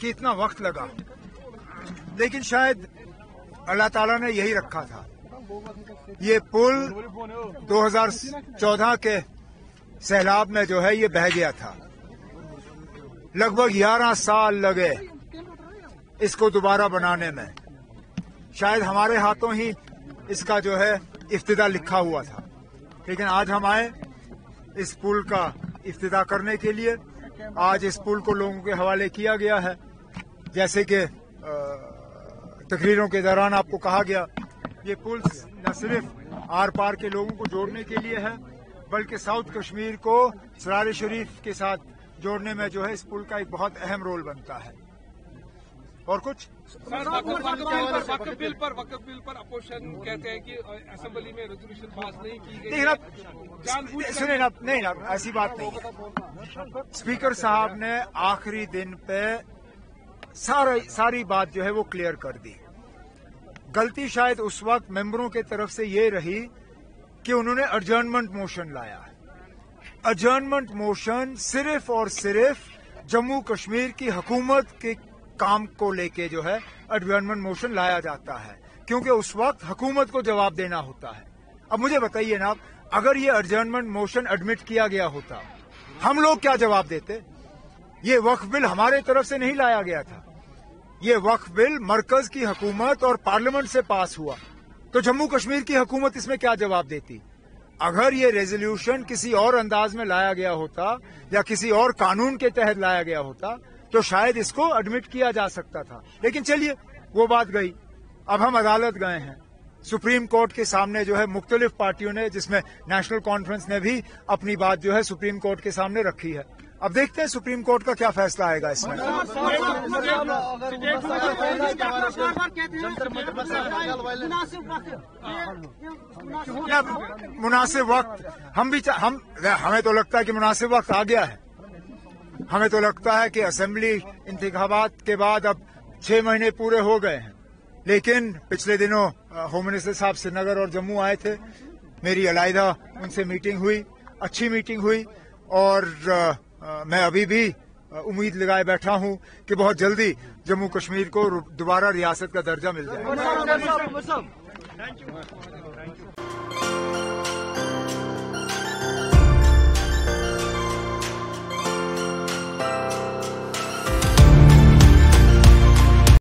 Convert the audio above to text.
कि इतना वक्त लगा, लेकिन शायद अल्लाह ताला ने यही रखा था। ये पुल 2014 के सैलाब में जो है ये बह गया था। लगभग 11 साल लगे इसको दोबारा बनाने में। शायद हमारे हाथों ही इसका जो है इफ्तिदा लिखा हुआ था, लेकिन आज हम आए इस पुल का इफ्तिदा करने के लिए। आज इस पुल को लोगों के हवाले किया गया है। जैसे कि तकरीरों के दौरान आपको कहा गया, ये पुल न सिर्फ आर पार के लोगों को जोड़ने के लिए है, बल्कि साउथ कश्मीर को सरार शरीफ के साथ जोड़ने में जो है इस पुल का एक बहुत अहम रोल बनता है। और कुछ वक्फ बिल पर अपोजिशन कहते हैं कि असेंबली में रेजोल्यूशन पास नहीं की गई। सुने ना, नहीं ना, ऐसी बात नहीं है। स्पीकर साहब ने आखिरी दिन पे सारी बात जो है वो क्लियर कर दी। गलती शायद उस वक्त मेंबरों की तरफ से ये रही कि उन्होंने एडजर्नमेंट मोशन लाया। एडजर्नमेंट मोशन सिर्फ और सिर्फ जम्मू कश्मीर की हुकूमत के काम को लेके जो है एडजर्नमेंट मोशन लाया जाता है, क्योंकि उस वक्त हुकूमत को जवाब देना होता है। अब मुझे बताइए ना, अगर ये एडजर्नमेंट मोशन एडमिट किया गया होता, हम लोग क्या जवाब देते? ये वक्फ बिल हमारे तरफ से नहीं लाया गया था। ये वक्फ बिल मरकज की हुकूमत और पार्लियामेंट से पास हुआ, तो जम्मू कश्मीर की हुकूमत इसमें क्या जवाब देती? अगर ये रेजोल्यूशन किसी और अंदाज में लाया गया होता या किसी और कानून के तहत लाया गया होता तो शायद इसको एडमिट किया जा सकता था। लेकिन चलिए, वो बात गई। अब हम अदालत गए हैं, सुप्रीम कोर्ट के सामने जो है मुख्तलिफ पार्टियों ने, जिसमें नेशनल कॉन्फ्रेंस ने भी अपनी बात जो है सुप्रीम कोर्ट के सामने रखी है। अब देखते हैं सुप्रीम कोर्ट का क्या फैसला आएगा इसमें। मुनासिब वक्त हमें तो लगता है कि मुनासिब वक्त आ गया है। हमें तो लगता है कि असेंबली इंतखाबात के बाद अब 6 महीने पूरे हो गए हैं, लेकिन पिछले दिनों होम मिनिस्टर साहब श्रीनगर और जम्मू आए थे। मेरी अलहदा उनसे मीटिंग हुई, अच्छी मीटिंग हुई, और मैं अभी भी उम्मीद लगाए बैठा हूं कि बहुत जल्दी जम्मू कश्मीर को दोबारा रियासत का दर्जा मिल जाएगा।